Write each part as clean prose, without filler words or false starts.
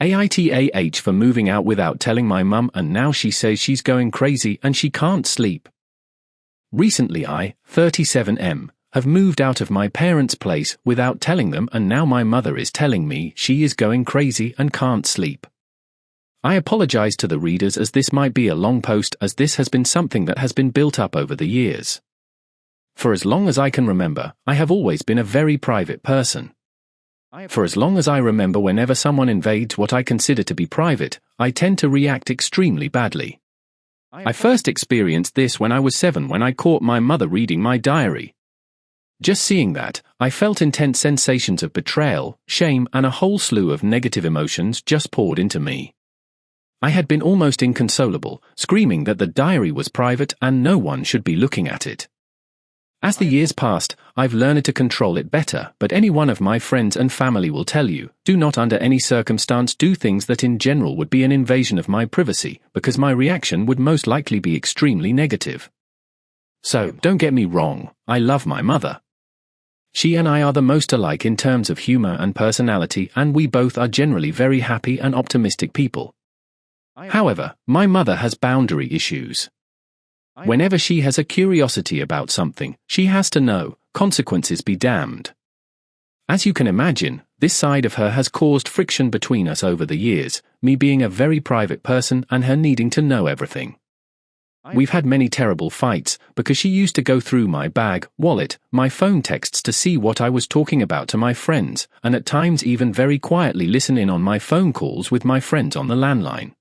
AITAH for moving out without telling my mum, and now she says she's going crazy and she can't sleep. Recently I, 37M, have moved out of my parents' place without telling them, and now my mother is telling me she is going crazy and can't sleep. I apologize to the readers as this might be a long post, as this has been something that has been built up over the years. For as long as I can remember, I have always been a very private person. For as long as I remember, whenever someone invades what I consider to be private, I tend to react extremely badly. I first experienced this when I was 7, when I caught my mother reading my diary. Just seeing that, I felt intense sensations of betrayal, shame, and a whole slew of negative emotions just poured into me. I had been almost inconsolable, screaming that the diary was private and no one should be looking at it. As the years passed, I've learned to control it better, but any one of my friends and family will tell you, do not under any circumstance do things that in general would be an invasion of my privacy, because my reaction would most likely be extremely negative. So, don't get me wrong, I love my mother. She and I are the most alike in terms of humor and personality, and we both are generally very happy and optimistic people. However, my mother has boundary issues. Whenever she has a curiosity about something, she has to know, consequences be damned. As you can imagine, this side of her has caused friction between us over the years, me being a very private person and her needing to know everything. We've had many terrible fights, because she used to go through my bag, wallet, my phone texts to see what I was talking about to my friends, and at times even very quietly listen in on my phone calls with my friends on the landline.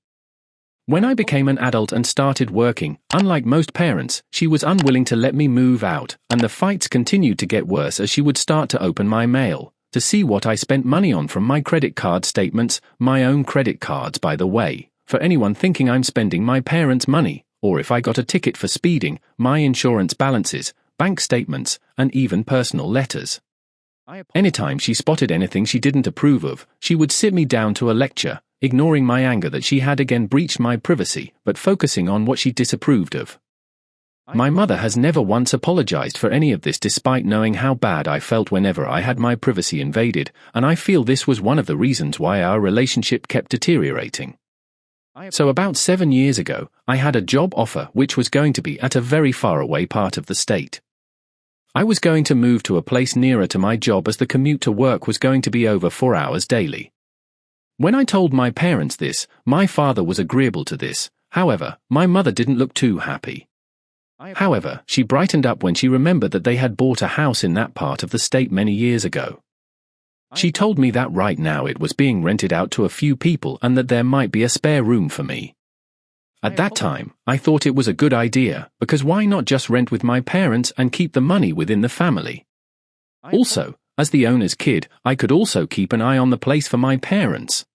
When I became an adult and started working, unlike most parents, she was unwilling to let me move out, and the fights continued to get worse as she would start to open my mail, to see what I spent money on from my credit card statements, my own credit cards by the way, for anyone thinking I'm spending my parents' money, or if I got a ticket for speeding, my insurance balances, bank statements, and even personal letters. Anytime she spotted anything she didn't approve of, she would sit me down to a lecture, ignoring my anger that she had again breached my privacy, but focusing on what she disapproved of. My mother has never once apologized for any of this, despite knowing how bad I felt whenever I had my privacy invaded, and I feel this was one of the reasons why our relationship kept deteriorating. So about 7 years ago, I had a job offer which was going to be at a very far away part of the state. I was going to move to a place nearer to my job, as the commute to work was going to be over 4 hours daily. When I told my parents this, my father was agreeable to this. However, my mother didn't look too happy. However, she brightened up when she remembered that they had bought a house in that part of the state many years ago. She told me that right now it was being rented out to a few people and that there might be a spare room for me. At that time, I thought it was a good idea, because why not just rent with my parents and keep the money within the family? Also, as the owner's kid, I could also keep an eye on the place for my parents.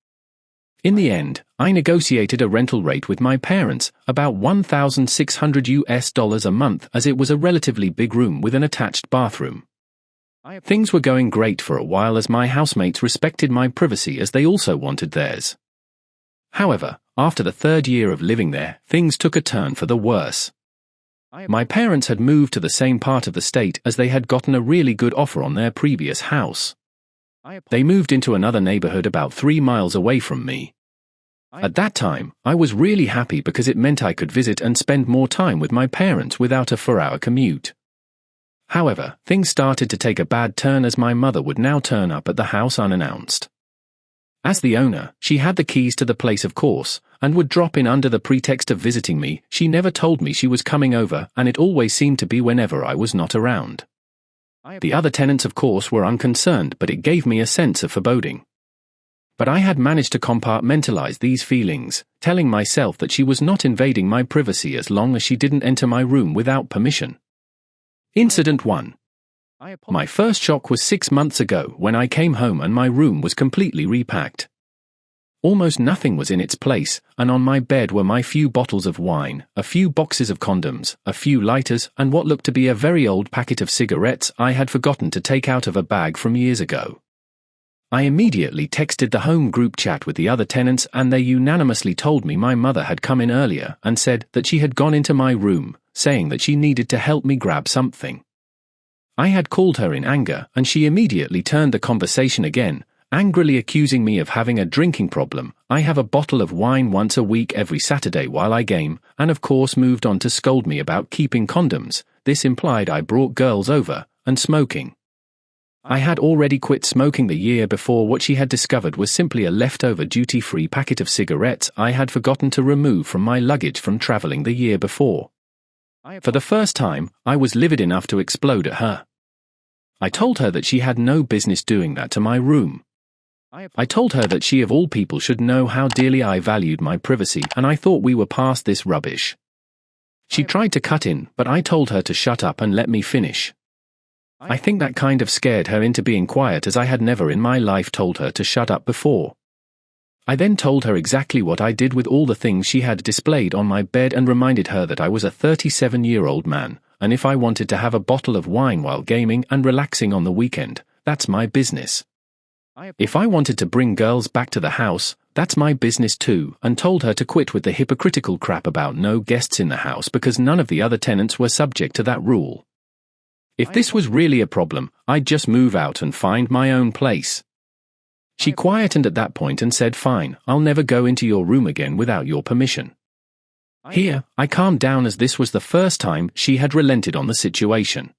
In the end, I negotiated a rental rate with my parents, about $1,600 a month, as it was a relatively big room with an attached bathroom. Things were going great for a while, as my housemates respected my privacy as they also wanted theirs. However, after the 3rd year of living there, things took a turn for the worse. My parents had moved to the same part of the state as they had gotten a really good offer on their previous house. They moved into another neighborhood about 3 miles away from me. At that time, I was really happy because it meant I could visit and spend more time with my parents without a 4-hour commute. However, things started to take a bad turn, as my mother would now turn up at the house unannounced. As the owner, she had the keys to the place, of course, and would drop in under the pretext of visiting me. She never told me she was coming over, and it always seemed to be whenever I was not around. The other tenants, of course, were unconcerned, but it gave me a sense of foreboding. But I had managed to compartmentalize these feelings, telling myself that she was not invading my privacy as long as she didn't enter my room without permission. Incident 1. My first shock was 6 months ago when I came home and my room was completely repacked. Almost nothing was in its place, and on my bed were my few bottles of wine, a few boxes of condoms, a few lighters, and what looked to be a very old packet of cigarettes I had forgotten to take out of a bag from years ago. I immediately texted the home group chat with the other tenants, and they unanimously told me my mother had come in earlier and said that she had gone into my room, saying that she needed to help me grab something. I had called her in anger, and she immediately turned the conversation again, angrily accusing me of having a drinking problem. I have a bottle of wine once a week every Saturday while I game, and of course moved on to scold me about keeping condoms. This implied I brought girls over, and smoking. I had already quit smoking the year before. What she had discovered was simply a leftover duty-free packet of cigarettes I had forgotten to remove from my luggage from traveling the year before. For the first time, I was livid enough to explode at her. I told her that she had no business doing that to my room. I told her that she of all people should know how dearly I valued my privacy, and I thought we were past this rubbish. She tried to cut in, but I told her to shut up and let me finish. I think that kind of scared her into being quiet, as I had never in my life told her to shut up before. I then told her exactly what I did with all the things she had displayed on my bed and reminded her that I was a 37-year-old man, and if I wanted to have a bottle of wine while gaming and relaxing on the weekend, that's my business. If I wanted to bring girls back to the house, that's my business too, and told her to quit with the hypocritical crap about no guests in the house because none of the other tenants were subject to that rule. If this was really a problem, I'd just move out and find my own place. She quietened at that point and said, "Fine, I'll never go into your room again without your permission." Here, I calmed down as this was the first time she had relented on the situation.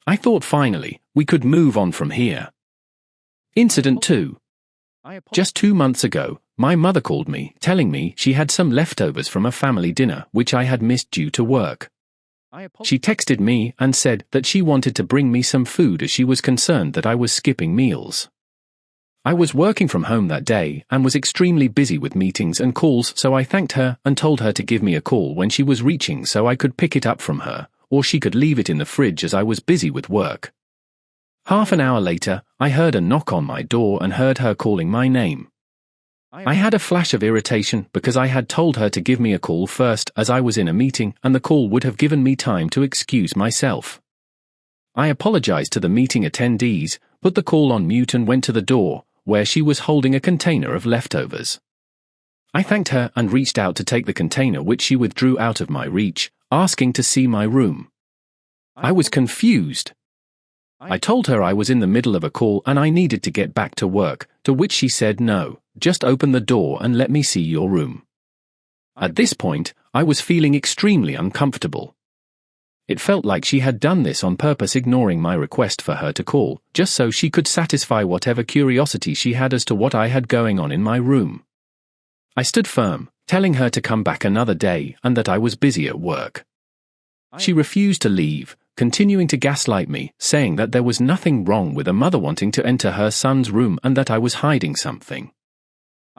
I thought finally, we could move on from here. Incident 2. Just 2 months ago, my mother called me, telling me she had some leftovers from a family dinner which I had missed due to work. She texted me and said that she wanted to bring me some food as she was concerned that I was skipping meals. I was working from home that day and was extremely busy with meetings and calls, so I thanked her and told her to give me a call when she was reaching so I could pick it up from her, or she could leave it in the fridge as I was busy with work. Half an hour later, I heard a knock on my door and heard her calling my name. I had a flash of irritation because I had told her to give me a call first as I was in a meeting and the call would have given me time to excuse myself. I apologized to the meeting attendees, put the call on mute and went to the door, where she was holding a container of leftovers. I thanked her and reached out to take the container which she withdrew out of my reach, asking to see my room. I was confused. I told her I was in the middle of a call and I needed to get back to work, to which she said no. Just open the door and let me see your room. At this point, I was feeling extremely uncomfortable. It felt like she had done this on purpose, ignoring my request for her to call, just so she could satisfy whatever curiosity she had as to what I had going on in my room. I stood firm, telling her to come back another day and that I was busy at work. She refused to leave, continuing to gaslight me, saying that there was nothing wrong with a mother wanting to enter her son's room and that I was hiding something.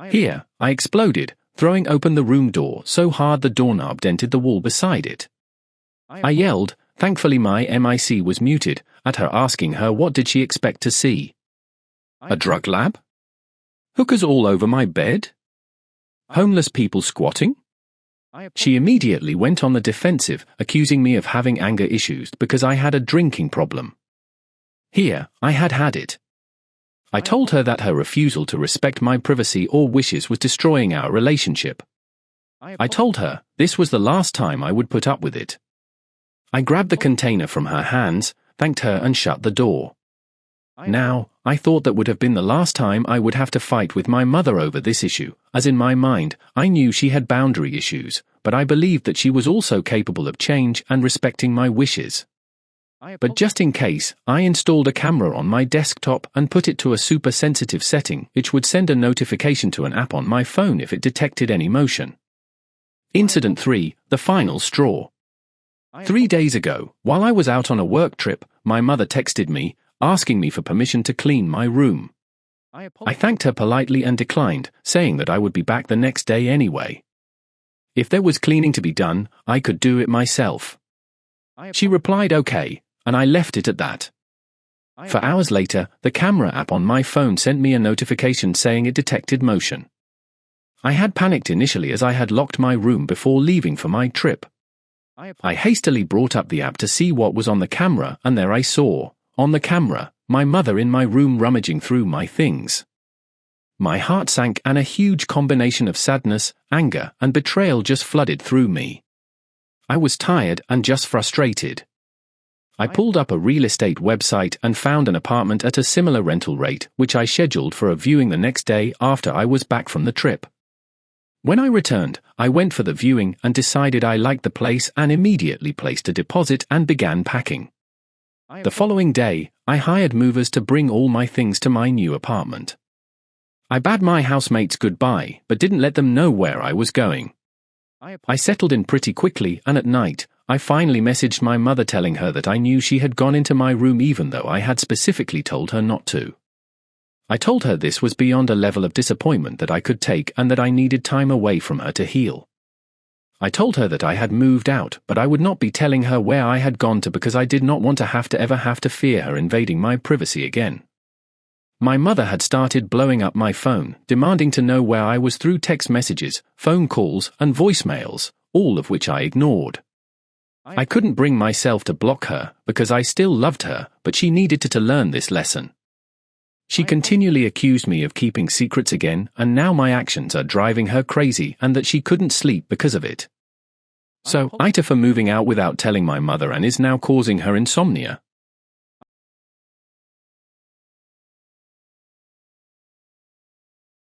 Here, I exploded, throwing open the room door so hard the doorknob dented the wall beside it. I yelled, thankfully my mic was muted, at her, asking her what did she expect to see. A drug lab? Hookers all over my bed? Homeless people squatting? She immediately went on the defensive, accusing me of having anger issues because I had a drinking problem. Here, I had it. I told her that her refusal to respect my privacy or wishes was destroying our relationship. I told her this was the last time I would put up with it. I grabbed the container from her hands, thanked her and shut the door. Now, I thought that would have been the last time I would have to fight with my mother over this issue, as in my mind, I knew she had boundary issues, but I believed that she was also capable of change and respecting my wishes. But just in case, I installed a camera on my desktop and put it to a super sensitive setting which would send a notification to an app on my phone if it detected any motion. Incident 3, the final straw. 3 days ago, while I was out on a work trip, my mother texted me, asking me for permission to clean my room. I thanked her politely and declined, saying that I would be back the next day anyway. If there was cleaning to be done, I could do it myself. She replied okay, and I left it at that. For hours later, the camera app on my phone sent me a notification saying it detected motion. I had panicked initially as I had locked my room before leaving for my trip. I hastily brought up the app to see what was on the camera, and there I saw, on the camera, my mother in my room rummaging through my things. My heart sank and a huge combination of sadness, anger, and betrayal just flooded through me. I was tired and just frustrated. I pulled up a real estate website and found an apartment at a similar rental rate, which I scheduled for a viewing the next day after I was back from the trip. When I returned, I went for the viewing and decided I liked the place and immediately placed a deposit and began packing. The following day, I hired movers to bring all my things to my new apartment. I bade my housemates goodbye, but didn't let them know where I was going. I settled in pretty quickly, and at night, I finally messaged my mother telling her that I knew she had gone into my room even though I had specifically told her not to. I told her this was beyond a level of disappointment that I could take and that I needed time away from her to heal. I told her that I had moved out, but I would not be telling her where I had gone to because I did not want to ever have to fear her invading my privacy again. My mother had started blowing up my phone, demanding to know where I was through text messages, phone calls, and voicemails, all of which I ignored. I couldn't bring myself to block her because I still loved her, but she needed to learn this lesson. She continually accused me of keeping secrets again, and now my actions are driving her crazy and that she couldn't sleep because of it. So, AITAH for moving out without telling my mother and is now causing her insomnia.